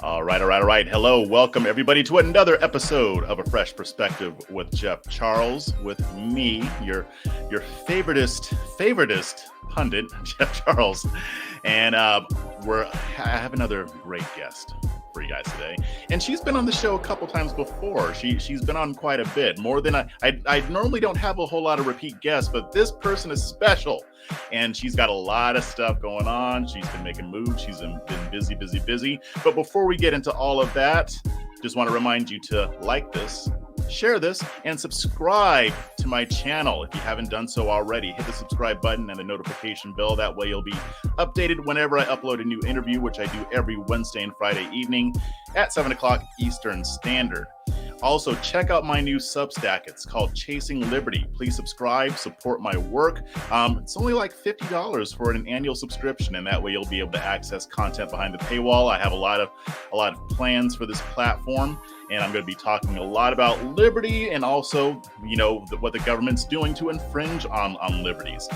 All right. Hello, welcome everybody to another episode of A Fresh Perspective with Jeff Charles. With me, your favoritist pundit, Jeff Charles, and I have another great guest for you guys today, and she's been on the show a couple times before. She's been on quite a bit, more than I normally don't have a whole lot of repeat guests, but this person is special. And she's got a lot of stuff going on. She's been making moves. She's been busy. But before we get into all of that, just want to remind you to like this, share this, and subscribe to my channel if you haven't done so already. Hit the subscribe button and the notification bell. That way you'll be updated whenever I upload a new interview, which I do every Wednesday and Friday evening at 7 o'clock Eastern Standard. Also, check out my new Substack. It's called Chasing Liberty. Please subscribe, support my work. It's only like $50 for an annual subscription, and that way you'll be able to access content behind the paywall. I have a lot of plans for this platform, and I'm going to be talking a lot about liberty and also, what the government's doing to infringe on liberties.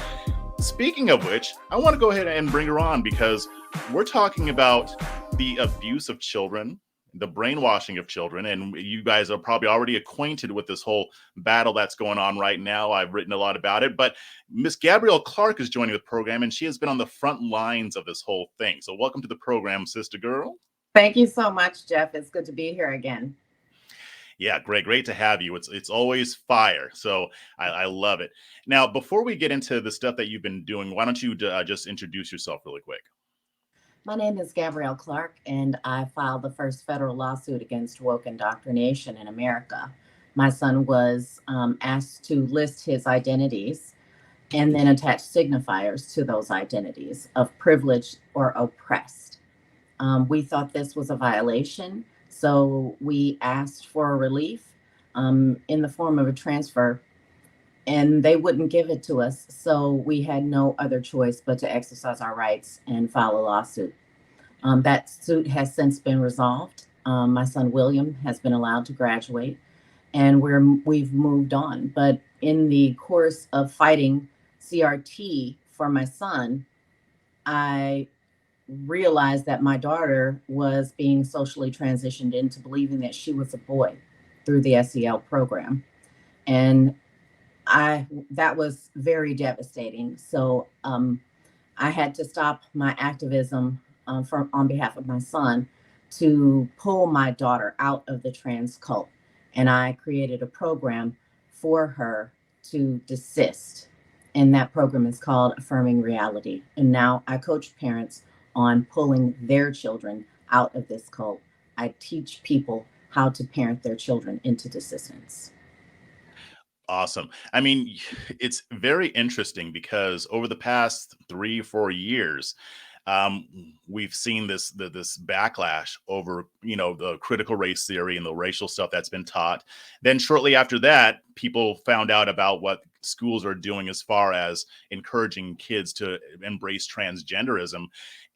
Speaking of which, I want to go ahead and bring her on because we're talking about the abuse of children, the brainwashing of children, and you guys are probably already acquainted with this whole battle that's going on right now. I've written a lot about it, but Miss Gabrielle Clark is joining the program, and she has been on the front lines of this whole thing. So welcome to the program, sister girl. Thank you so much, Jeff. It's good to be here again. Yeah, great to have you. It's always fire, so I love it. Now, before we get into the stuff that you've been doing, why don't you just introduce yourself really quick? My name is Gabrielle Clark, and I filed the first federal lawsuit against woke indoctrination in America. My son was asked to list his identities and then attach signifiers to those identities of privileged or oppressed. We thought this was a violation, so we asked for a relief in the form of a transfer, and they wouldn't give it to us. So we had no other choice but to exercise our rights and file a lawsuit. That suit has since been resolved. My son William has been allowed to graduate, and we've moved on. But in the course of fighting CRT for my son, I realized that my daughter was being socially transitioned into believing that she was a boy through the SEL program. And that was very devastating. So I had to stop my activism on behalf of my son to pull my daughter out of the trans cult. And I created a program for her to desist. And that program is called Affirming Reality. And now I coach parents on pulling their children out of this cult. I teach people how to parent their children into desistance. Awesome. I mean, it's very interesting because over the past 3-4 years, um, we've seen this backlash over the critical race theory and the racial stuff that's been taught. Then shortly after that, people found out about what schools are doing as far as encouraging kids to embrace transgenderism.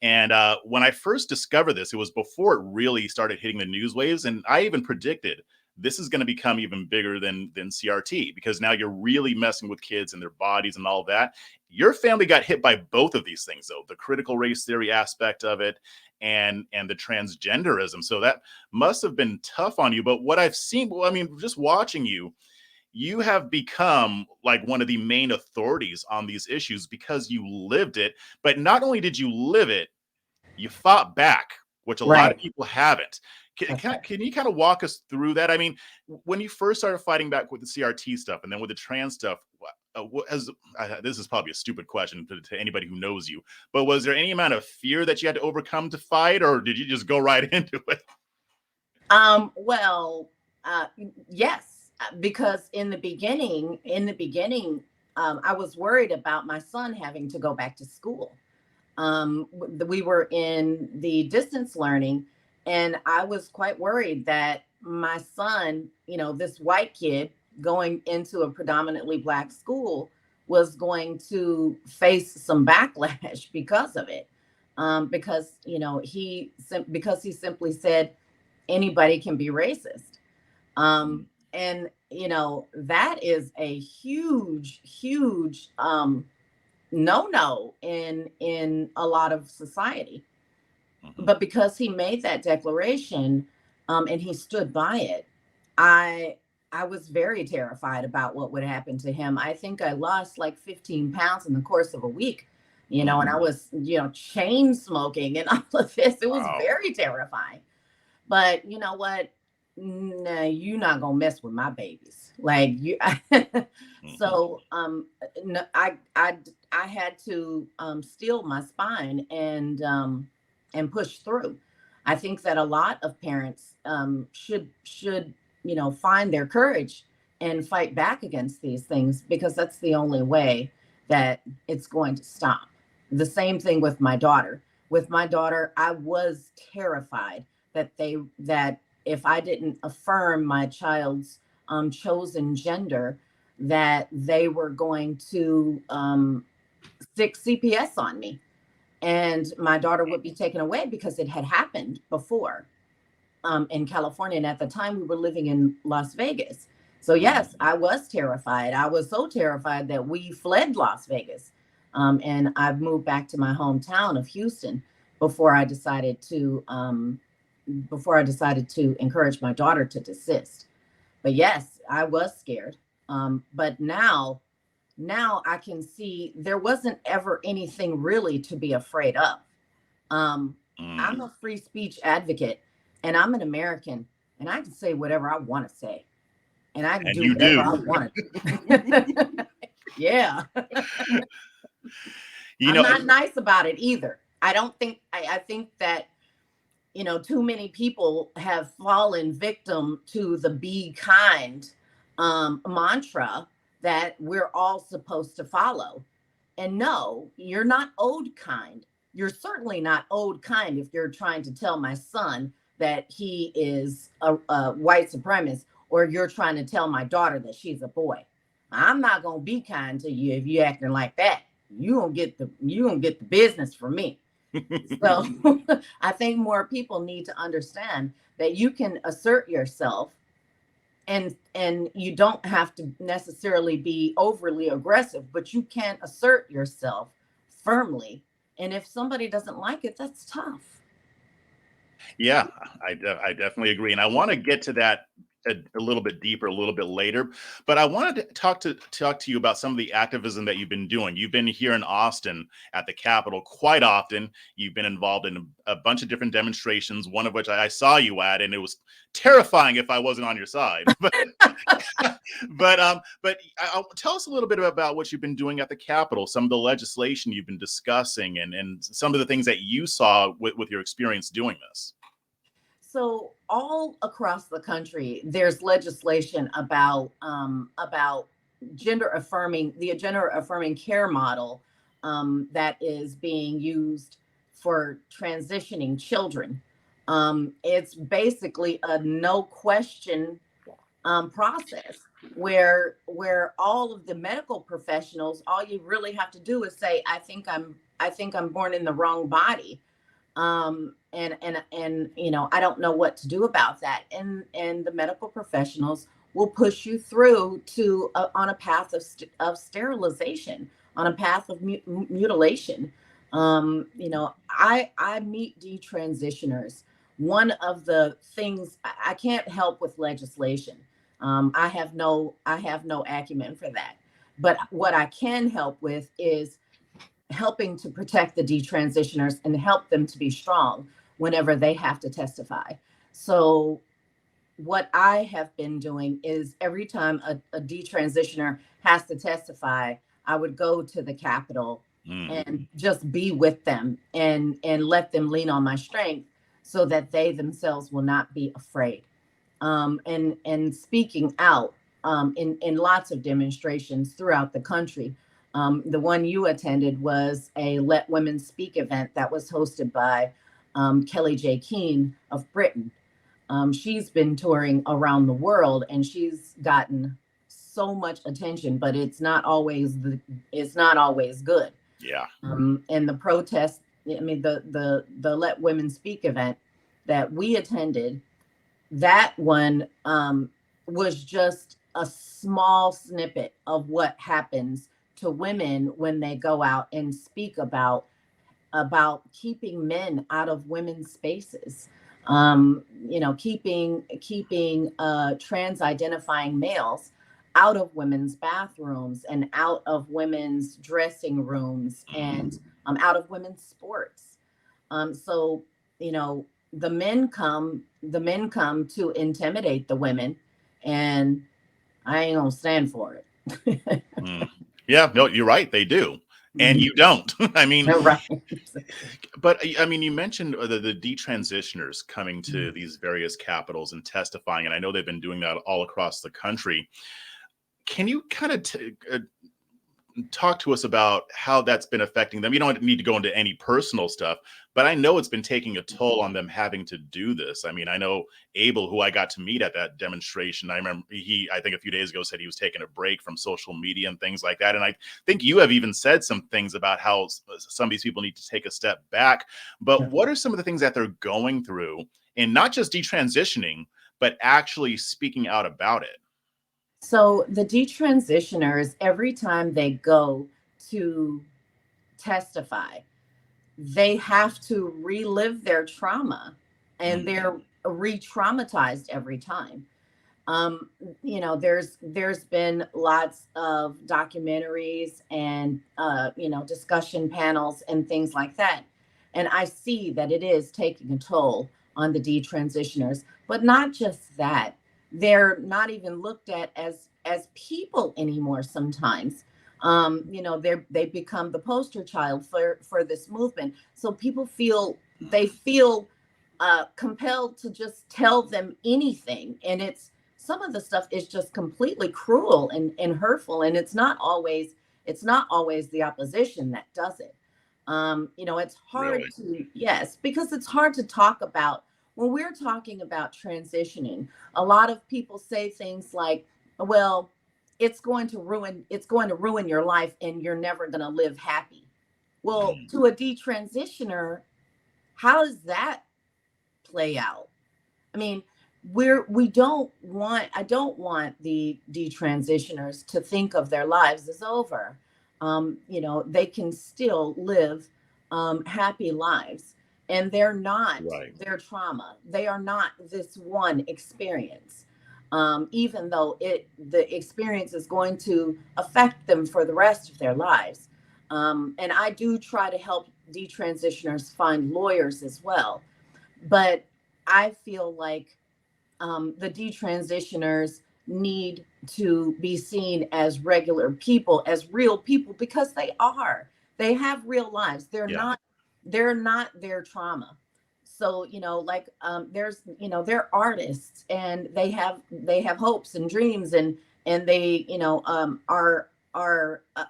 And when I first discovered this, it was before it really started hitting the news waves, and I even predicted this is going to become even bigger than CRT, because now you're really messing with kids and their bodies and all that. Your family got hit by both of these things, though, the critical race theory aspect of it and the transgenderism. So that must have been tough on you. But what I've seen, well, I mean, just watching you have become like one of the main authorities on these issues because you lived it. But not only did you live it, you fought back, which a lot of Right. people haven't. That's right. Can you kind of walk us through that? I mean, when you first started fighting back with the CRT stuff and then with the trans stuff, this is probably a stupid question to anybody who knows you, but was there any amount of fear that you had to overcome to fight, or did you just go right into it? Well, yes, because in the beginning, I was worried about my son having to go back to school. We were in the distance learning, and I was quite worried that my son, this white kid going into a predominantly Black school, was going to face some backlash because of it. Because he simply said anybody can be racist. And that is a huge no in a lot of society. Hmm. But because he made that declaration, and he stood by it, I I was very terrified about what would happen to him. I think I lost like 15 pounds in the course of a week, and I Hmm. was, chain smoking and all of this. It was Wow. very terrifying. But you know what? Nah, you're not gonna mess with my babies. Like you. Hmm. So no, I had to steel my spine and push through. I think that a lot of parents should find their courage and fight back against these things, because that's the only way that it's going to stop. The same thing with my daughter. With my daughter, I was terrified that if I didn't affirm my child's chosen gender, that they were going to stick CPS on me, and my daughter would be taken away, because it had happened before in California. And at the time, we were living in Las Vegas. So, yes, Hmm. I was terrified. I was so terrified that we fled Las Vegas. And I've moved back to my hometown of Houston before I decided to encourage my daughter to desist. But yes, I was scared. But now I can see there wasn't ever anything really to be afraid of. Um, I'm Mm. a free speech advocate, and I'm an American, and I can say whatever I want to say, and I can And do you whatever do. I want to do. Yeah. You I'm know, not nice about it either. I think that too many people have fallen victim to the be kind mantra that we're all supposed to follow. And no, you're not owed kind. You're certainly not owed kind if you're trying to tell my son that he is a white supremacist, or you're trying to tell my daughter that she's a boy. I'm not gonna be kind to you if you acting like that. You gonna get the business from me. So I think more people need to understand that you can assert yourself, and you don't have to necessarily be overly aggressive, but you can assert yourself firmly. And if somebody doesn't like it, that's tough. yeah, I definitely agree, and I want to get to that a little bit deeper, a little bit later. But I wanted to talk to you about some of the activism that you've been doing. You've been here in Austin at the Capitol quite often. You've been involved in a bunch of different demonstrations, one of which I saw you at, and it was terrifying if I wasn't on your side. But tell us a little bit about what you've been doing at the Capitol, some of the legislation you've been discussing, and some of the things that you saw with your experience doing this. So all across the country, there's legislation about gender affirming care model that is being used for transitioning children. It's basically a no question process where all of the medical professionals, all you really have to do is say, I think I'm born in the wrong body, and I don't know what to do about that, and the medical professionals will push you through to on a path of sterilization, on a path of mutilation. I meet detransitioners. One of the things I can't help with legislation. I have no acumen for that, but what I can help with is helping to protect the detransitioners and help them to be strong whenever they have to testify. So, what I have been doing is every time a detransitioner has to testify, I would go to the Capitol Mm. and just be with them and let them lean on my strength, so that they themselves will not be afraid. And speaking out in lots of demonstrations throughout the country. The one you attended was a Let Women Speak event that was hosted by Kelly J. Keane of Britain. She's been touring around the world, and she's gotten so much attention, but it's not always good. Yeah. And the protest, I mean, the Let Women Speak event that we attended, that one was just a small snippet of what happens to women when they go out and speak about about keeping men out of women's spaces, keeping trans identifying males out of women's bathrooms and out of women's dressing rooms and out of women's sports. So, you know, the men come to intimidate the women, and I ain't gonna stand for it. Mm. Yeah, no, you're right. They do. And you don't. I mean, Right. but I mean, you mentioned the detransitioners coming to these various capitals and testifying, and I know they've been doing that all across the country. Can you kind of talk to us about how that's been affecting them? You don't need to go into any personal stuff, but I know it's been taking a toll on them having to do this. I mean, I know Abel, who I got to meet at that demonstration, I remember I think a few days ago said he was taking a break from social media and things like that. And I think you have even said some things about how some of these people need to take a step back. But what are some of the things that they're going through, and not just detransitioning, but actually speaking out about it? So the detransitioners, every time they go to testify, they have to relive their trauma, and Mm, they're re-traumatized every time. Um, there's been lots of documentaries and discussion panels and things like that, and I see that it is taking a toll on the detransitioners. But not just that, they're not even looked at as people anymore. Sometimes, they become the poster child for this movement. So people feel compelled to just tell them anything, and some of the stuff is just completely cruel and hurtful, and it's not always the opposition that does it. It's hard really? to, yes, because it's hard to talk about when we're talking about transitioning. A lot of people say things like, well, it's going to ruin your life and you're never going to live happy. Well, Mm, to a detransitioner, how does that play out? I mean, I don't want the detransitioners to think of their lives as over. They can still live happy lives, and they're not right. their trauma. They are not this one experience. Even though the experience is going to affect them for the rest of their lives. And I do try to help detransitioners find lawyers as well, but I feel like the detransitioners need to be seen as regular people, as real people, because they are. They have real lives. They're Yeah. not. They're not their trauma. So they're artists, and they have hopes and dreams, and they are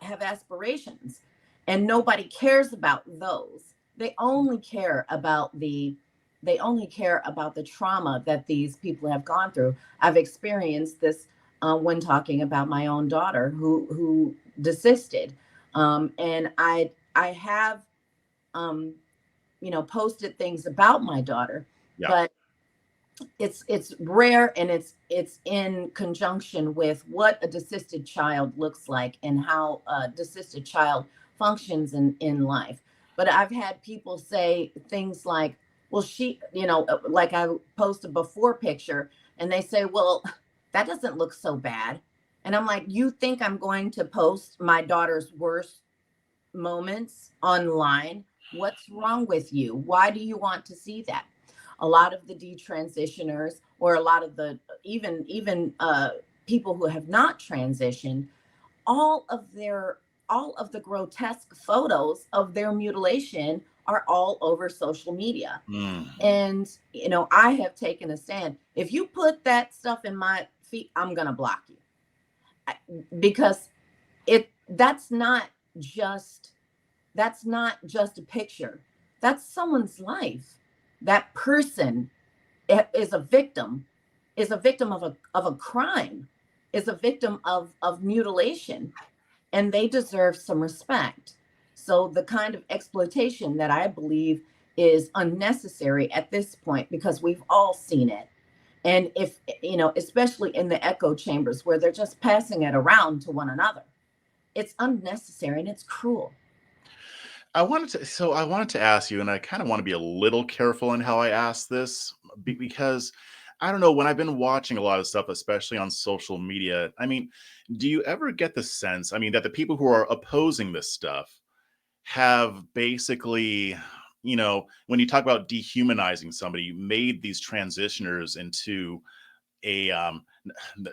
have aspirations, and nobody cares about those. They only care about the trauma that these people have gone through. I've experienced this when talking about my own daughter who desisted, and I have posted things about my daughter, Yeah. but it's rare, and it's in conjunction with what a desisted child looks like and how a desisted child functions in life. But I've had people say things like, well, like I post a before picture, and they say, well, that doesn't look so bad. And I'm like, you think I'm going to post my daughter's worst moments online? What's wrong with you? Why do you want to see that? A lot of the detransitioners, or a lot of the even people who have not transitioned, all of their all of the grotesque photos of their mutilation are all over social media. Mm, And I have taken a stand. If you put that stuff in my feed, I'm gonna block you. Because it just that's not just a picture. That's someone's life. That person is a victim of a crime, is a victim of mutilation, and they deserve some respect. So the kind of exploitation that I believe is unnecessary at this point, because we've all seen it. And if especially in the echo chambers where they're just passing it around to one another, it's unnecessary and it's cruel. I wanted to ask you, and I kind of want to be a little careful in how I ask this because I don't know, when I've been watching a lot of stuff, especially on social media, I mean, do you ever get the sense, I mean, that the people who are opposing this stuff have basically, when you talk about dehumanizing somebody, you made these transitioners into a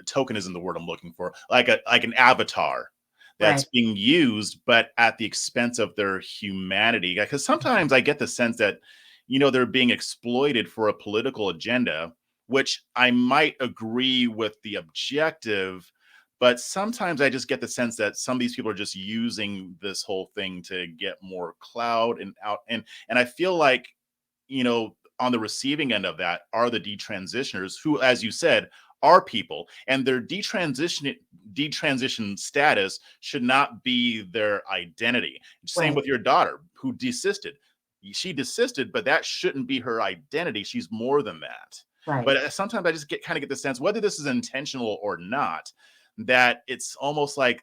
token isn't the word I'm looking for, like an avatar that's Right, being used, but at the expense of their humanity. Because sometimes I get the sense that they're being exploited for a political agenda, which I might agree with the objective. But sometimes I just get the sense that some of these people are just using this whole thing to get more clout and out, and I feel like on the receiving end of that are the detransitioners who, as you said, are people, and their detransition status should not be their identity. Same right, with your daughter who desisted. She desisted, but that shouldn't be her identity. She's more than that. right. But sometimes I just get the sense, whether this is intentional or not, that it's almost like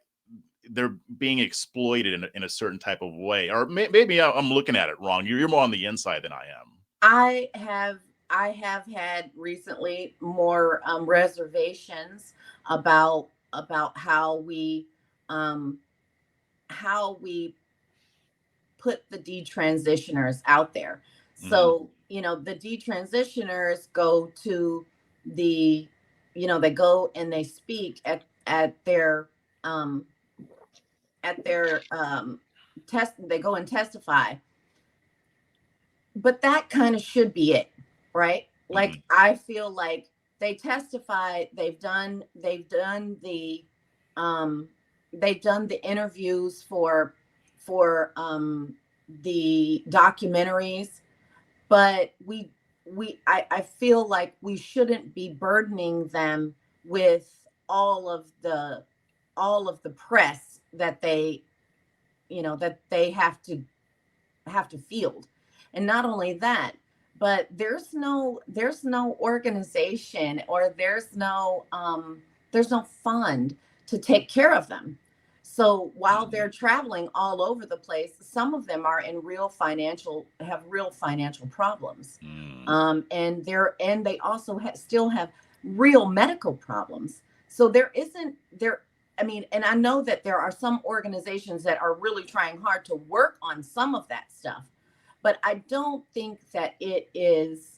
they're being exploited in a certain type of way. Or maybe I'm looking at it wrong. You're more on the inside than I am. I have I have had recently more reservations about um, how we put the detransitioners out there. Hmm. So, the detransitioners go to the, they go and they speak um, at their test. They go and testify, but that kind of should be it, right? Like, Hmm. I feel like they testify. Um, they've done the interviews for the documentaries, but I feel like we shouldn't be burdening them with all of the press that they have to field. And not only that, but there's no organization, or there's no fund to take care of them. So while Hmm. they're traveling all over the place, some of them are in real financial problems. Mm. And they also still have real medical problems. So there isn't there I mean, and I know that there are some organizations that are really trying hard to work on some of that stuff, but I don't think that it is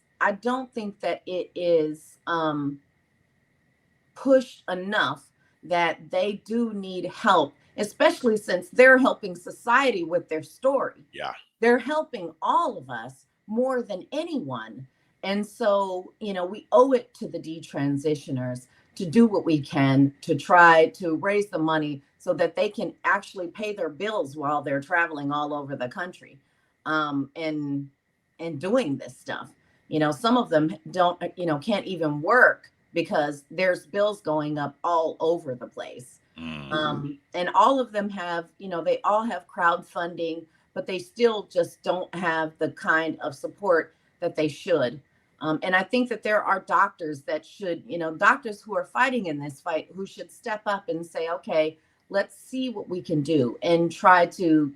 pushed enough that they do need help, especially since they're helping society with their story. Yeah. They're helping all of us more than anyone. And so, we owe it to the detransitioners to do what we can to try to raise the money so that they can actually pay their bills while they're traveling all over the country, and doing this stuff. Some of them can't even work because there's bills going up all over the place. Mm. And all of them they all have crowdfunding, but they still just don't have the kind of support that they should. And I think that there are doctors who are fighting in this fight, who should step up and say, okay, let's see what we can do, and try to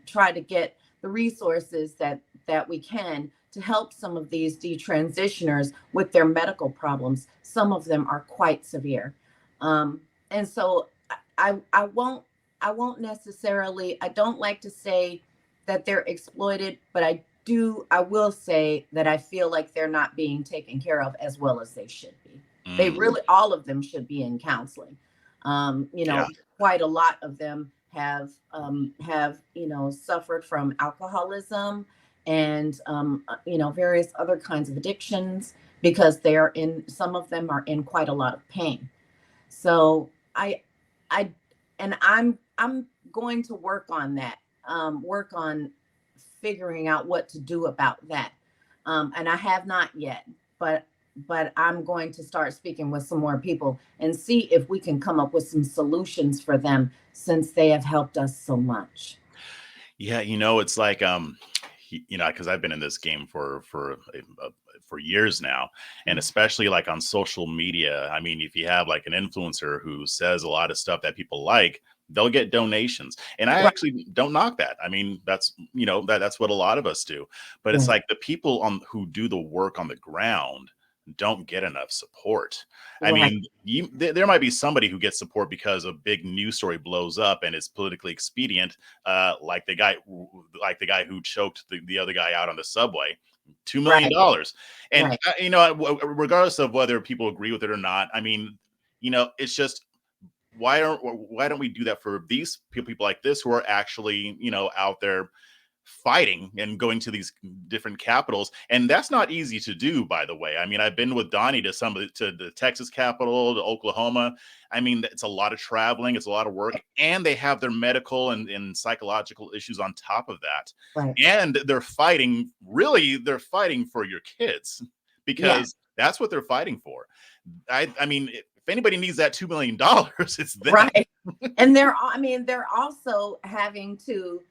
get the resources that we can to help some of these detransitioners with their medical problems. Some of them are quite severe. And so I won't necessarily, I don't like to say that they're exploited, but I will say that I feel like they're not being taken care of as well as they should be. They Mm. really, all of them should be in counseling. Yeah. Quite a lot of them have suffered from alcoholism and various other kinds of addictions, because some of them are in quite a lot of pain. So I and I'm going to work on that. Work on figuring out what to do about that. And I have not yet, but I'm going to start speaking with some more people and see if we can come up with some solutions for them, since they have helped us so much. Yeah, it's like because I've been in this game for years now, and Mm. especially like on social media. I mean, if you have like an influencer who says a lot of stuff that people like, they'll get donations. And I Right. actually don't knock that. I mean, that's, that's what a lot of us do. But it's Right. like the people who do the work on the ground don't get enough support. I Right. mean, there might be somebody who gets support because a big news story blows up and it's politically expedient, like the guy who choked the other guy out on the subway. $2 million. Right. And, Right. regardless of whether people agree with it or not, I mean, it's just, why don't we do that for these people like this who are actually, out there fighting and going to these different capitals? And that's not easy to do, by the way. I mean, I've been with Donnie to the Texas Capitol, to Oklahoma. I mean, it's a lot of traveling, it's a lot of work, and they have their medical and psychological issues on top of that. Right. And they're fighting for your kids, Yeah. because that's what they're fighting for. I mean, if anybody needs that $2 million, it's them. Right. And they're also having to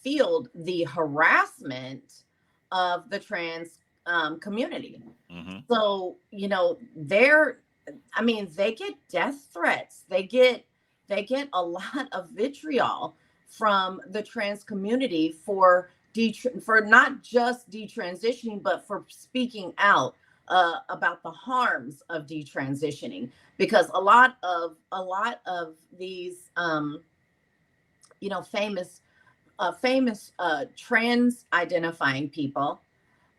field the harassment of the trans community. Mm-hmm. So, they get death threats. They get a lot of vitriol from the trans community for not just detransitioning, but for speaking out about the harms of detransitioning. Because a lot of these famous trans identifying people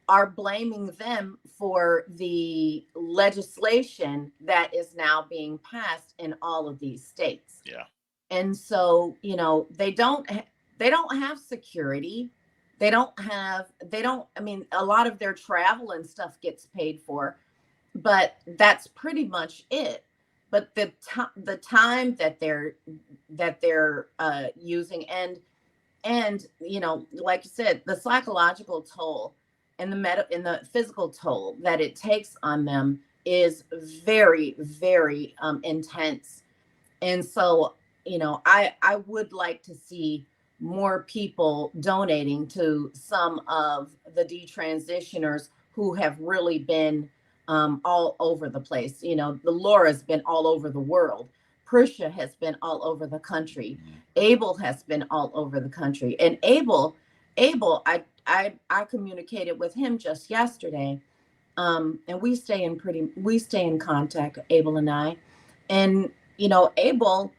are blaming them for the legislation that is now being passed in all of these states. Yeah. And so, they don't have security. They don't, a lot of their travel and stuff gets paid for, but that's pretty much it. But the time that they're using, and like you said, the psychological toll and the physical toll that it takes on them is very, very intense. And so, I would like to see more people donating to some of the detransitioners who have really been all over the place. The Laura's been all over the world. Prisha has been all over the country. Mm-hmm. Abel has been all over the country. And Abel, I communicated with him just yesterday. And we stay in contact, Abel and I. And Abel,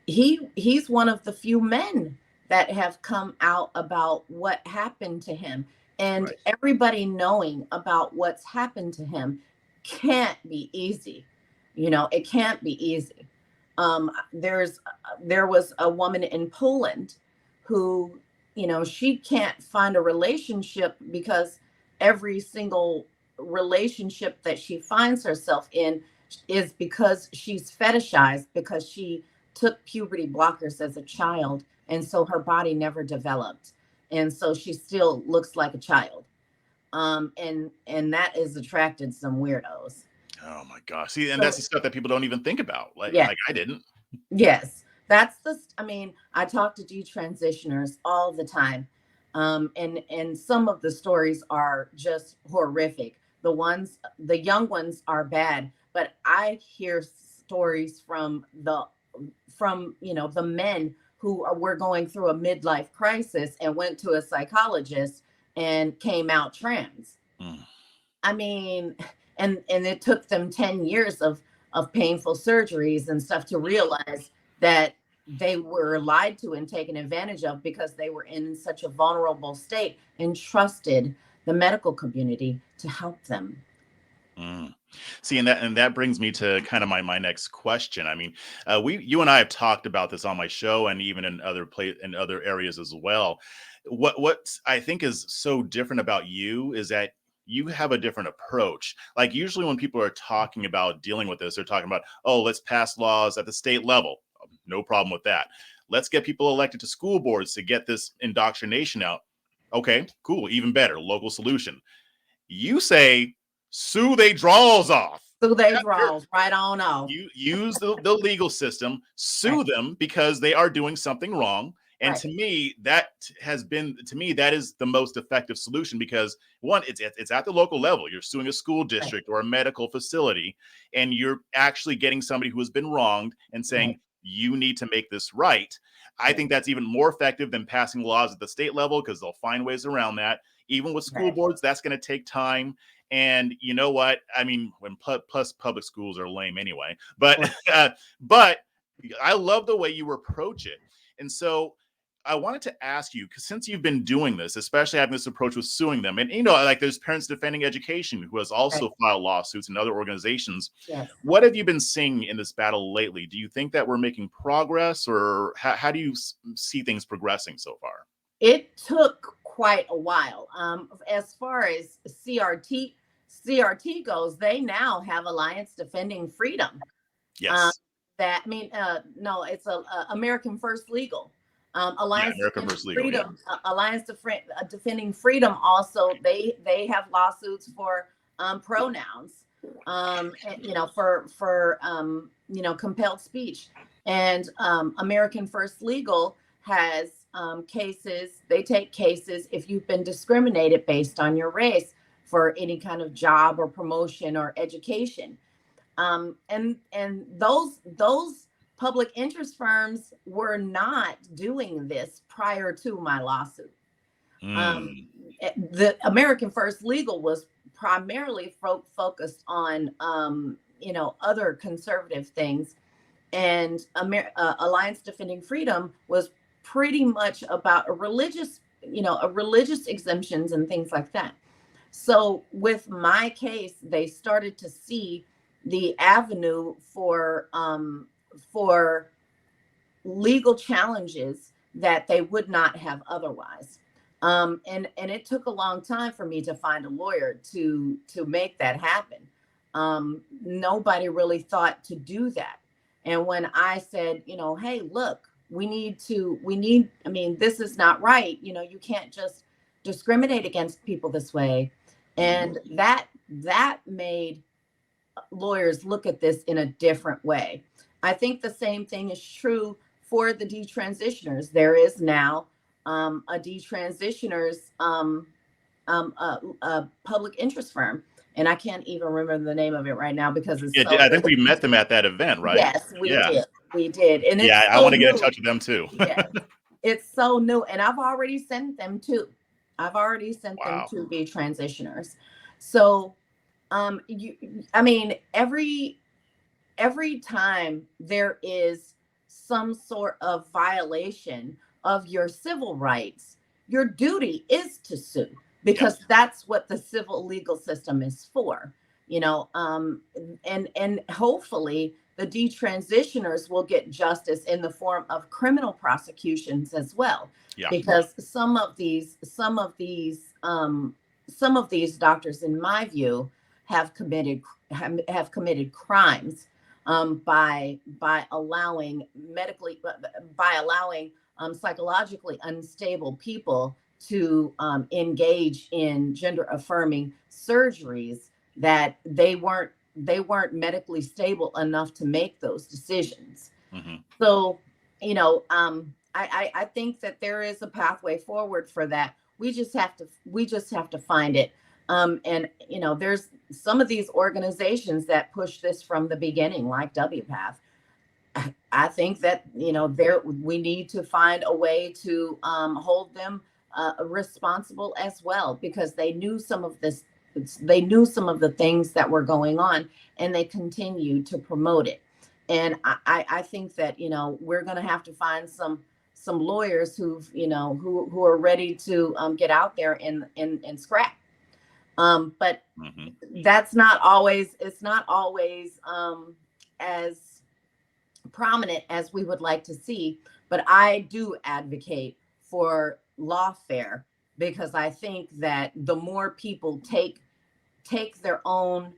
he's one of the few men that have come out about what happened to him. And Right. everybody knowing about what's happened to him can't be easy. It can't be easy. There was a woman in Poland who, she can't find a relationship because every single relationship that she finds herself in is because she's fetishized, because she took puberty blockers as a child, and so her body never developed, and so she still looks like a child. And that has attracted some weirdos. Oh my gosh. See, and So that's the stuff that people don't even think about. Like yeah. like I didn't. Yes, I talk to detransitioners all the time. And some of the stories are just horrific. The young ones are bad, but I hear stories from the men who were going through a midlife crisis and went to a psychologist and came out trans. Mm. I mean, and it took them 10 years of painful surgeries and stuff to realize that they were lied to and taken advantage of because they were in such a vulnerable state and trusted the medical community to help them. Mm. See, and that brings me to kind of my next question. I mean, you and I have talked about this on my show and even in other areas as well. What I think is so different about you is that you have a different approach. Like, usually when people are talking about dealing with this, they're talking about, oh, let's pass laws at the state level. No problem with that. Let's get people elected to school boards to get this indoctrination out. Okay, cool, even better, local solution. You say sue they draws off. So they You're- draws right on off. you use the legal system, Right, sue them because they are doing something wrong. And right, to me, that is the most effective solution, because one, it's at the local level. You're suing a school right, district or a medical facility, and you're actually getting somebody who has been wronged and saying, right, you need to make this right. I think that's even more effective than passing laws at the state level, because they'll find ways around that. Even with school Right. boards, that's going to take time. And you know what? I mean, plus public schools are lame anyway. But Right. but I love the way you approach it. And so I wanted to ask you, because since you've been doing this, especially having this approach with suing them, and like there's Parents Defending Education who has Right. also filed lawsuits and other organizations. Yes. What have you been seeing in this battle lately? Do you think that we're making progress, or how do you see things progressing so far? It took quite a while. As far as CRT goes, they now have Alliance Defending Freedom. Um, Yes. no, it's American First Legal. Yeah, Alliance America Defending First Legal. Yeah. Freedom, Defending Freedom. Also, they have lawsuits for pronouns, for compelled speech, and American First Legal has cases. They take cases if you've been discriminated based on your race for any kind of job or promotion or education. And those public interest firms were not doing this prior to my lawsuit. Mm. The American First Legal was primarily focused on other conservative things, and Alliance Defending Freedom was pretty much about a religious exemptions and things like that. So with my case, they started to see the avenue for legal challenges that they would not have otherwise. And it took a long time for me to find a lawyer to make that happen. Nobody really thought to do that. And when I said, hey, look, I mean, this is not right. You can't just discriminate against people this way. And that made lawyers look at this in a different way. I think the same thing is true for the detransitioners. There is now a detransitioners a public interest firm, and I can't even remember the name of it right now because it's Yeah, so I think we met them at that event, right? Yes, we Yeah. did. We did. And Yeah, it's I so want to get in new. touch with them too. Yes, it's so new. And I've already sent them to. I've already sent them Wow. to be transitioners. So I mean, every time there is some sort of violation of your civil rights, your duty is to sue, because Yes. that's what the civil legal system is for. And hopefully the detransitioners will get justice in the form of criminal prosecutions as well, Yeah. because some of these doctors, in my view, have committed crimes by allowing psychologically unstable people to engage in gender affirming surgeries that they weren't medically stable enough to make those decisions. Mm-hmm. So, I think that there is a pathway forward for that. We just have to find it. And there's some of these organizations that push this from the beginning, like WPATH. I think that we need to find a way to hold them responsible as well, because they knew some of this. They knew some of the things that were going on, and they continued to promote it. And I think that we're going to have to find some lawyers who are ready to get out there and scrap. But that's not always. It's not always as prominent as we would like to see. But I do advocate for lawfare, because I think that the more people take their own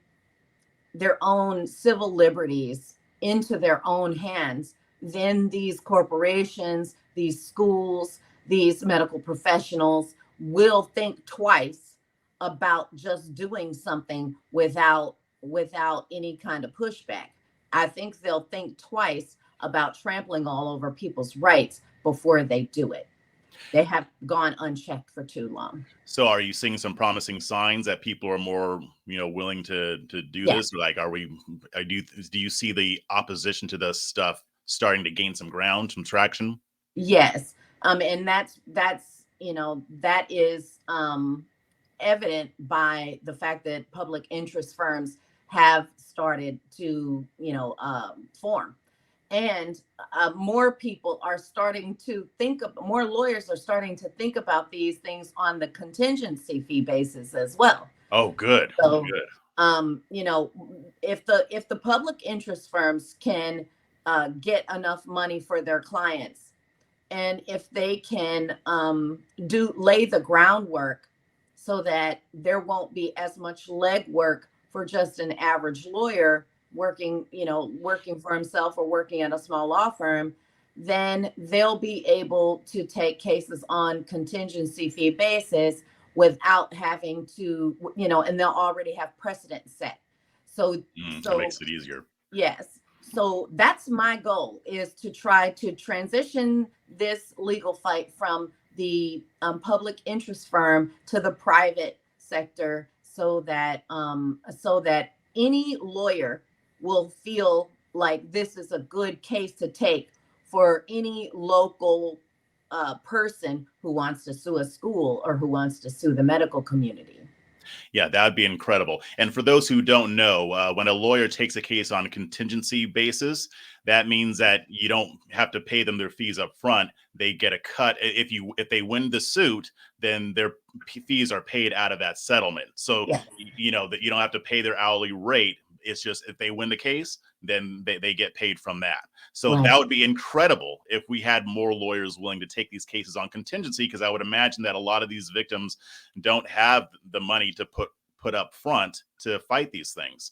civil liberties into their own hands, then these corporations, these schools, these medical professionals will think twice about just doing something without any kind of pushback. I think they'll think twice about trampling all over people's rights before they do it. They have gone unchecked for too long. So are you seeing some promising signs that people are more, willing to do Yeah. this? Like, do you see the opposition to this stuff starting to gain some ground, some traction. Yes. And that's that is evident by the fact that public interest firms have started to form, and more people are starting to more lawyers are starting to think about these things on the contingency fee basis as well. Oh, good. So, Good. you know, if the public interest firms can get enough money for their clients, and if they can lay the groundwork so that there won't be as much legwork for just an average lawyer working for himself or working at a small law firm, then they'll be able to take cases on contingency fee basis without having to, and they'll already have precedent set. So, That so makes it easier. yes. So that's my goal, is to try to transition this legal fight from the public interest firm to the private sector, so that any lawyer will feel like this is a good case to take for any local person who wants to sue a school or who wants to sue the medical community. Yeah, that would be incredible. And for those who don't know, when a lawyer takes a case on a contingency basis, that means that you don't have to pay them their fees up front. They get a cut. If they win the suit, then their fees are paid out of that settlement. So Yeah. that you don't have to pay their hourly rate. It's just if they win the case, then they get paid from that. So Right. that would be incredible if we had more lawyers willing to take these cases on contingency, because I would imagine that a lot of these victims don't have the money to put up front to fight these things.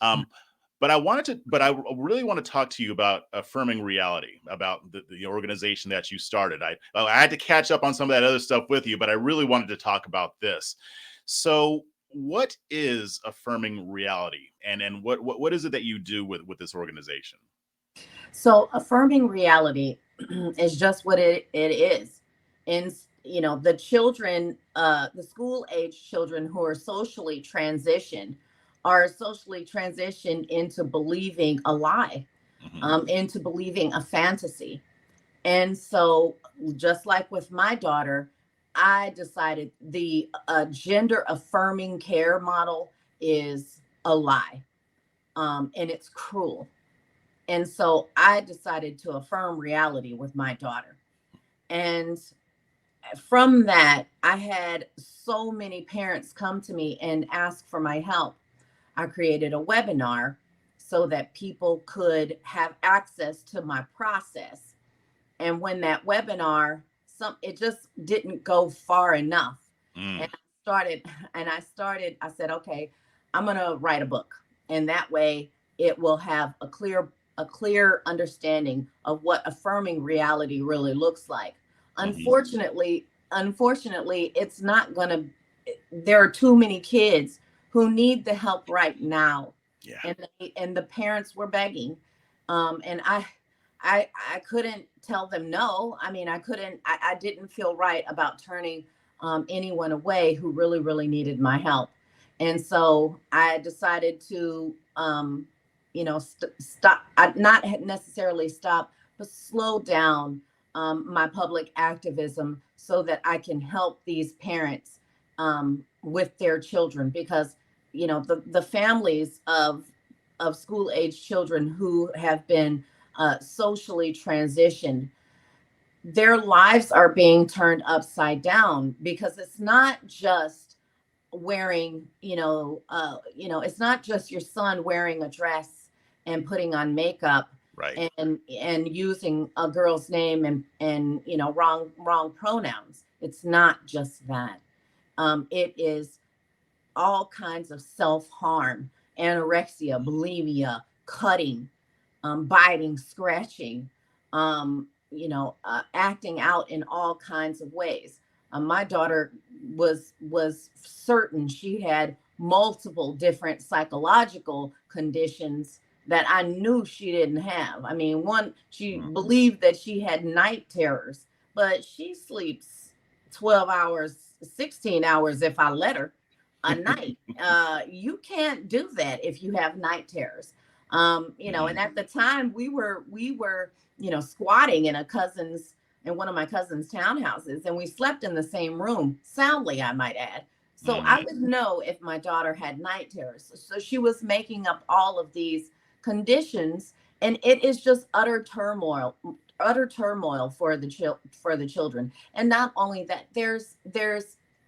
But I really want to talk to you about Affirming Reality, about the organization that you started. I had to catch up on some of that other stuff with you, but I really wanted to talk about this. So, what is Affirming Reality, and what is it that you do with this organization? So affirming reality is just what it is. And the children, the school age children who are socially transitioned into believing a lie, Mm-hmm. into believing a fantasy. And so, just like with my daughter, I decided the gender affirming care model is a lie, and it's cruel. And so I decided to affirm reality with my daughter. And from that, I had so many parents come to me and ask for my help. I created a webinar so that people could have access to my process. And when that webinar, it just didn't go far enough. Mm, And I said, okay, I'm gonna write a book. And that way it will have a clear understanding of what affirming reality really looks like. hmm Unfortunately, it's not gonna there are too many kids who need the help right now. Yeah. And the parents were begging. And I couldn't tell them no. I mean, I didn't feel right about turning anyone away who really, really needed my help. And so I decided to, stop, not necessarily stop, but slow down my public activism so that I can help these parents with their children, because, the families of school age children who have been socially transitioned, their lives are being turned upside down, because it's not just wearing, it's not just your son wearing a dress and putting on makeup Right. and using a girl's name and wrong pronouns. It's not just that. It is all kinds of self-harm, anorexia, bulimia, cutting, biting, scratching, acting out in all kinds of ways. My daughter was certain she had multiple different psychological conditions that I knew she didn't have. I mean, one, she Mm. believed that she had night terrors, but she sleeps 12 hours, 16 hours if I let her a night. You can't do that if you have night terrors. And at the time we were squatting in one of my cousin's townhouses, and we slept in the same room soundly, I might add. So I would know if my daughter had night terrors. So she was making up all of these conditions, and it is just utter turmoil for the children. And not only that, there's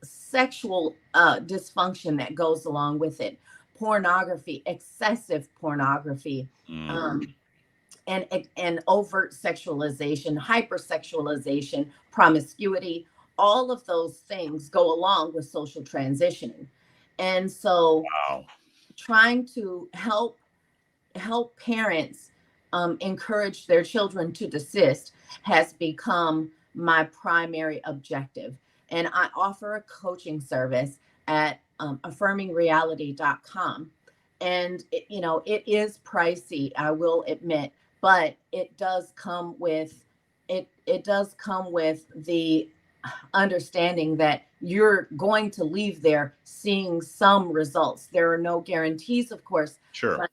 sexual dysfunction that goes along with it, pornography, excessive pornography, and overt sexualization, hypersexualization, promiscuity. All of those things go along with social transitioning. And so Wow. trying to help parents encourage their children to desist has become my primary objective. And I offer a coaching service at affirmingreality.com. And it is pricey, I will admit, but it does come with the understanding that you're going to leave there seeing some results. There are no guarantees, of course, Sure.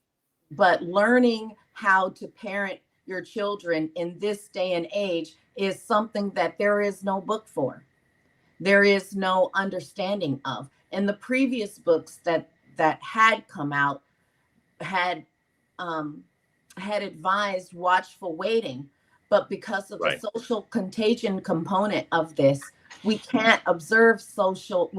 but learning how to parent your children in this day and age is something that there is no book for. There is no understanding of. And the previous books that had come out had had advised watchful waiting, but because of the Right. social contagion component of this, we can't observe watchful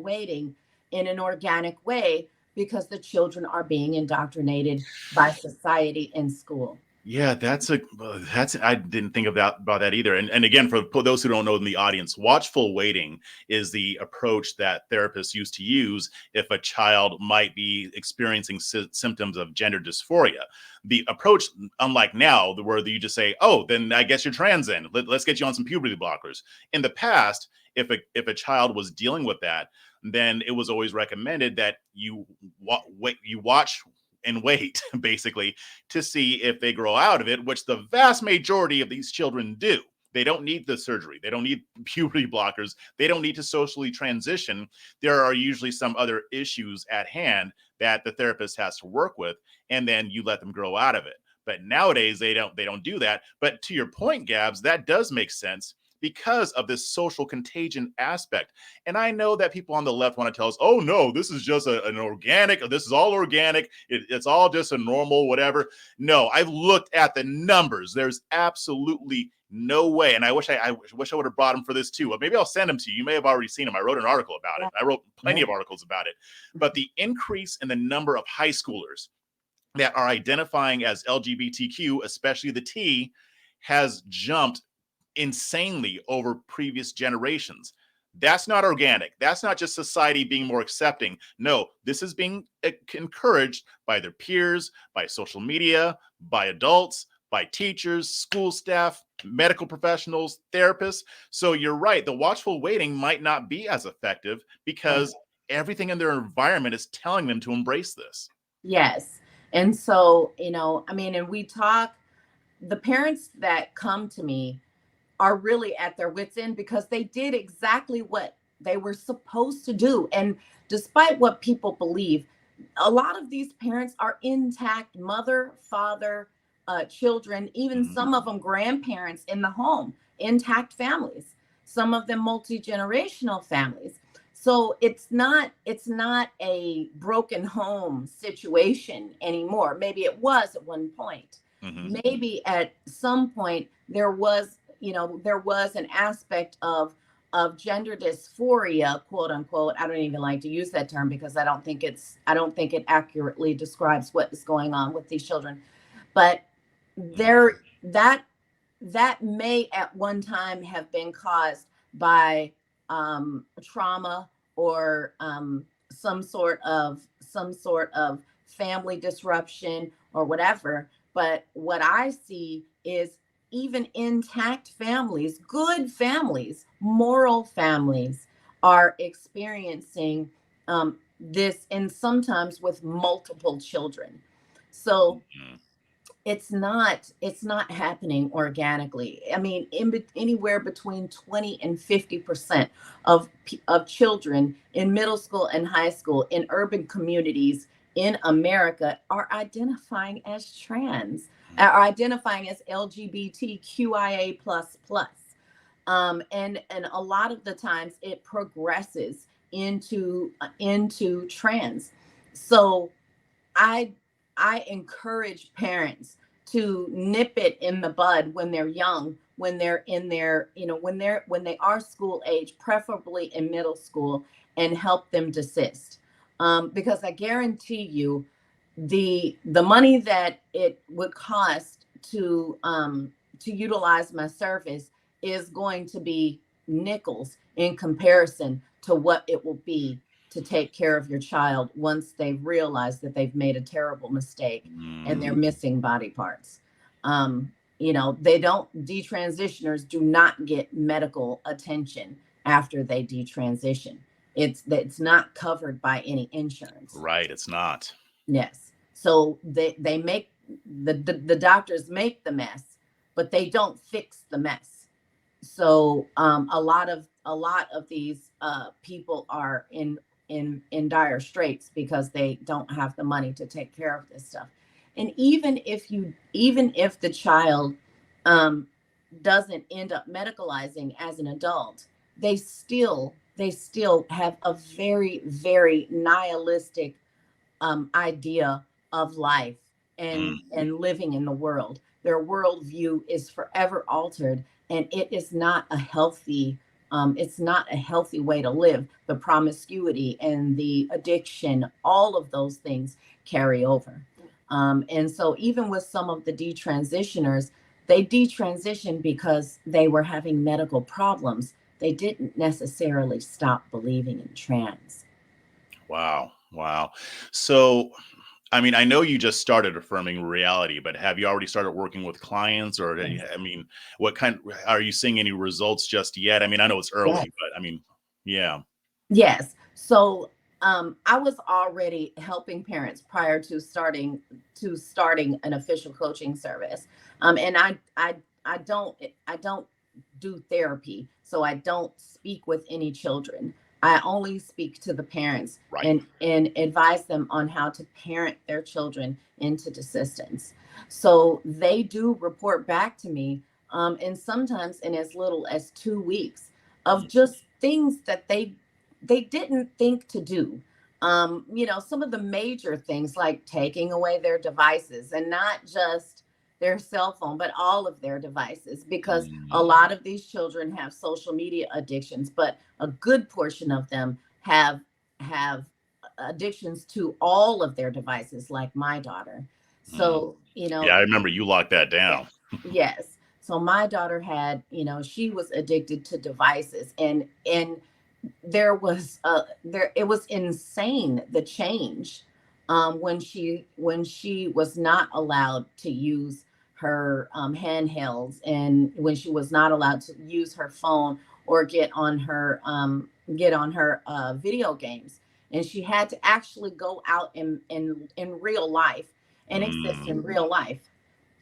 waiting in an organic way because the children are being indoctrinated by society in school. Yeah, that's I didn't think about that either. And again, for those who don't know in the audience, watchful waiting is the approach that therapists used to use if a child might be experiencing symptoms of gender dysphoria. The approach, unlike now, where you just say, "Oh, then I guess you're trans. Then let's get you on some puberty blockers." In the past, if a child was dealing with that, then it was always recommended that you watch and wait, basically, to see if they grow out of it, which the vast majority of these children do. They don't need the surgery. They don't need puberty blockers. They don't need to socially transition. There are usually some other issues at hand that the therapist has to work with, and then you let them grow out of it. But nowadays they don't do that. But to your point, Gabs, that does make sense because of this social contagion aspect. And I know that people on the left want to tell us, oh, no, this is just an organic, this is all organic. It's all just a normal whatever. No, I've looked at the numbers. There's absolutely no way. And I wish I would have brought them for this too. But maybe I'll send them to you. You may have already seen them. I wrote an article about it. I wrote plenty of articles about it. But the increase in the number of high schoolers that are identifying as LGBTQ, especially the T, has jumped insanely over previous generations. That's not organic. That's not just society being more accepting. No, this is being encouraged by their peers, by social media, by adults, by teachers, school staff, medical professionals, therapists. So you're right. The watchful waiting might not be as effective because everything in their environment is telling them to embrace this. Yes. And so, and the parents that come to me are really at their wits' end because they did exactly what they were supposed to do. And despite what people believe, a lot of these parents are intact mother, father, children, even some of them grandparents in the home, intact families, some of them multi-generational families. So it's not a broken home situation anymore. Maybe it was at one point. Maybe at some point there was an aspect of gender dysphoria, quote unquote. I don't even like to use that term because I don't think it accurately describes what is going on with these children. But there that may at one time have been caused by trauma or some sort of family disruption or whatever. But what I see is even intact families, good families, moral families are experiencing this, and sometimes with multiple children. So it's not happening organically. I mean, anywhere between 20 and 50% of children in middle school and high school in urban communities in America are identifying as trans, are identifying as LGBTQIA plus plus. And a lot of the times it progresses into trans. So I I encourage parents to nip it in the bud when they're young, when they're in their, when they are school age, preferably in middle school, and help them desist. Because I guarantee you, the money that it would cost to utilize my service is going to be nickels in comparison to what it will be to take care of your child once they've realized that they've made a terrible mistake and they're Mm, missing body parts. They don't, detransitioners do not get medical attention after they detransition. It's not covered by any insurance. right. It's not. Yes. So they make the doctors make the mess, but they don't fix the mess. So a lot of these people are in dire straits because they don't have the money to take care of this stuff. And even if the child um, doesn't end up medicalizing as an adult, they still have a very, very nihilistic idea of life Mm, and living in the world. Their worldview is forever altered, and it's not a healthy way to live. The promiscuity and the addiction, all of those things carry over. And so even with some of the detransitioners, they detransitioned because they were having medical problems. They didn't necessarily stop believing in trans. wow. Wow. So, I mean, I know you just started affirming reality, but have you already started working with clients, or I mean, what kind are you seeing any results just yet? I mean, I know it's Yes. early, but I mean, yeah. Yes. So I was already helping parents prior to starting an official coaching service. And I don't do therapy, so I don't speak with any children. I only speak to the parents Right. and advise them on how to parent their children into desistance. So they do report back to me, and sometimes in as little as 2 weeks, of Mm, just things that they didn't think to do. Some of the major things like taking away their devices, and not just their cell phone, but all of their devices, because a mm, lot of these children have social media addictions, but a good portion of them have addictions to all of their devices, like my daughter. mm. So, Yeah, I remember you locked that yes, down. yes. So my daughter had, she was addicted to devices, and it was insane, the change, when she was not allowed to use her handhelds, and when she was not allowed to use her phone or get on her video games, and she had to actually go out in real life and exist Mm, in real life.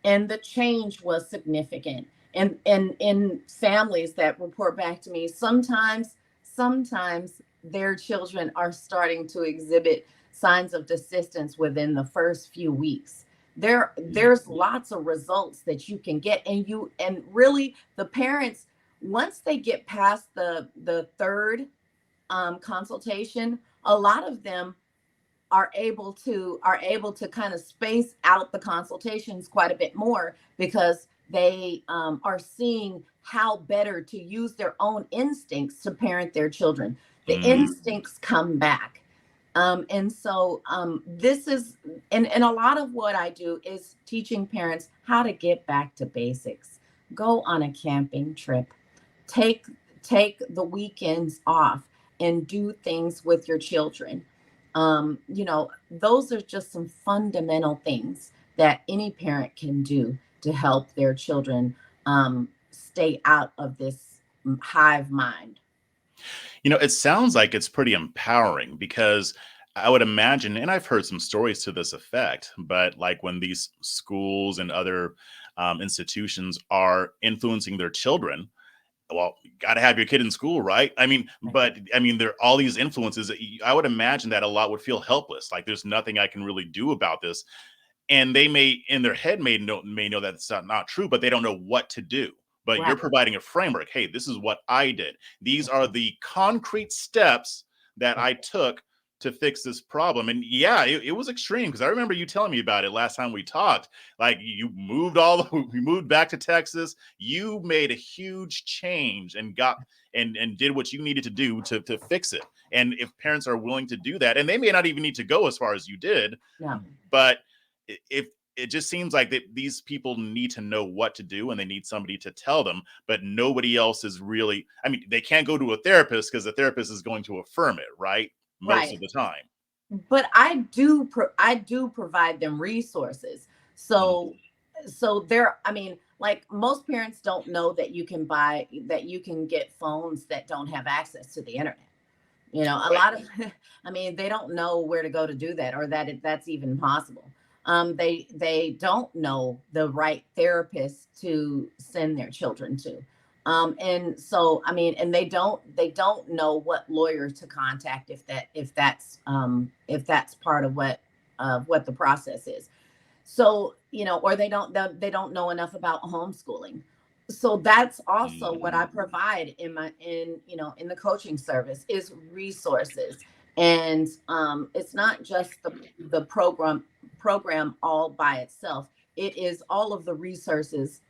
And the change was significant. And in families that report back to me, sometimes their children are starting to exhibit signs of desistance within the first few weeks. mm, There's lots of results that you can get, and really the parents, once they get past the third consultation, a lot of them are able to kind of space out the consultations quite a bit more, because they are seeing how better to use their own instincts to parent their children. The mm. instincts come back. And so this is and a lot of what I do is teaching parents how to get back to basics. Go on a camping trip. Take take the weekends off and do things with your children. Those are just some fundamental things that any parent can do to help their children stay out of this hive mind. It sounds like it's pretty empowering because I would imagine, and I've heard some stories to this effect, but like when these schools and other institutions are influencing their children, well, you got to have your kid in school, right? I mean, but I mean, there are all these influences. I would imagine that a lot would feel helpless. Like there's nothing I can really do about this. And they may, in their head, may know that it's not true, but they don't know what to do. But you're Right. providing a framework. Hey, this is what I did. These are the concrete steps that I took to fix this problem. And yeah, it was extreme because I remember you telling me about it last time we talked. Like you moved you moved back to Texas. You made a huge change and and did what you needed to do to fix it. And if parents are willing to do that, and they may not even need to go as far as you did, No. but if it just seems like that these people need to know what to do and they need somebody to tell them, but nobody else is really, I mean, they can't go to a therapist because the therapist is going to affirm it, right? Most of Right. the time. But I do provide them resources. So there, I mean, like most parents don't know that you can get phones that don't have access to the internet. A Right. lot of, I mean, they don't know where to go to do that, or that's even possible. They don't know the right therapist to send their children to. And so, I mean, and they don't know what lawyer to contact if that's part of what the process is. So, or they don't know enough about homeschooling. So that's also what I Mhm. provide in the coaching service is resources. And it's not just the program all by itself. It is all of the resources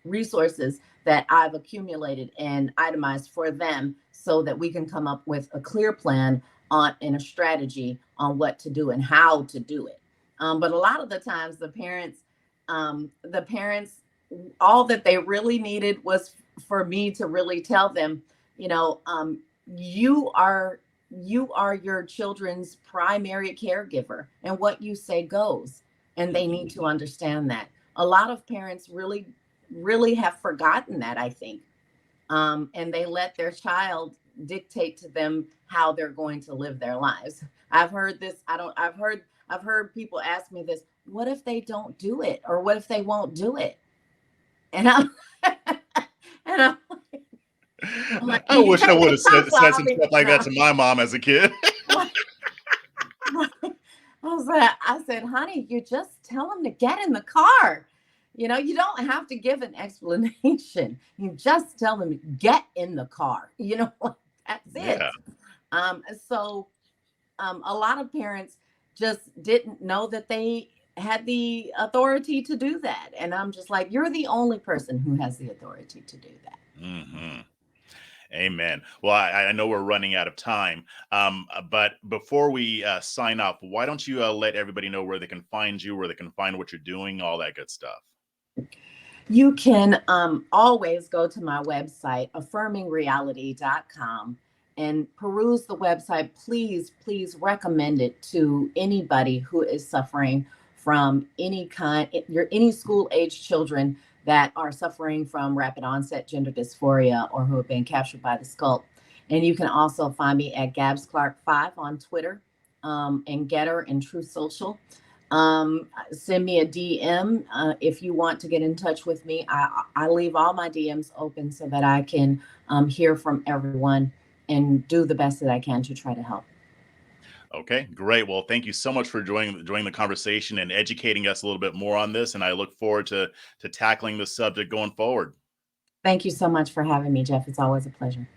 that I've accumulated and itemized for them so that we can come up with a clear plan on and a strategy on what to do and how to do it. But a lot of the times, the parents, all that they really needed was for me to really tell them, you are your children's primary caregiver, and what you say goes. And they need to understand that. A lot of parents really have forgotten that, I think, and they let their child dictate to them how they're going to live their lives. I've heard this. I don't. I've heard people ask me this. What if they don't do it, or what if they won't do it? And I'm and I'm like, I you wish I take would the have cuffs said off. some stuff like that No, to my mom as a kid. right, right. I said, honey, you just tell them to get in the car. You don't have to give an explanation. You just tell them get in the car. That's Yeah. it. So a lot of parents just didn't know that they had the authority to do that. And I'm just like, you're the only person who has the authority to do that. Hmm. Amen. Well, I know we're running out of time, but before we sign off, why don't you let everybody know where they can find you, where they can find what you're doing, all that good stuff. You can always go to my website, affirmingreality.com, and peruse the website. Please, please recommend it to anybody who is suffering from any school age children that are suffering from rapid onset gender dysphoria or who have been captured by the sculpt. And you can also find me at Gabs Clark 5 on Twitter, and Getter and True Social. Send me a DM if you want to get in touch with me. I leave all my DMs open so that I can hear from everyone and do the best that I can to try to help. Okay, great. Well, thank you so much for joining the conversation and educating us a little bit more on this. And I look forward to tackling this subject going forward. Thank you so much for having me, Jeff. It's always a pleasure.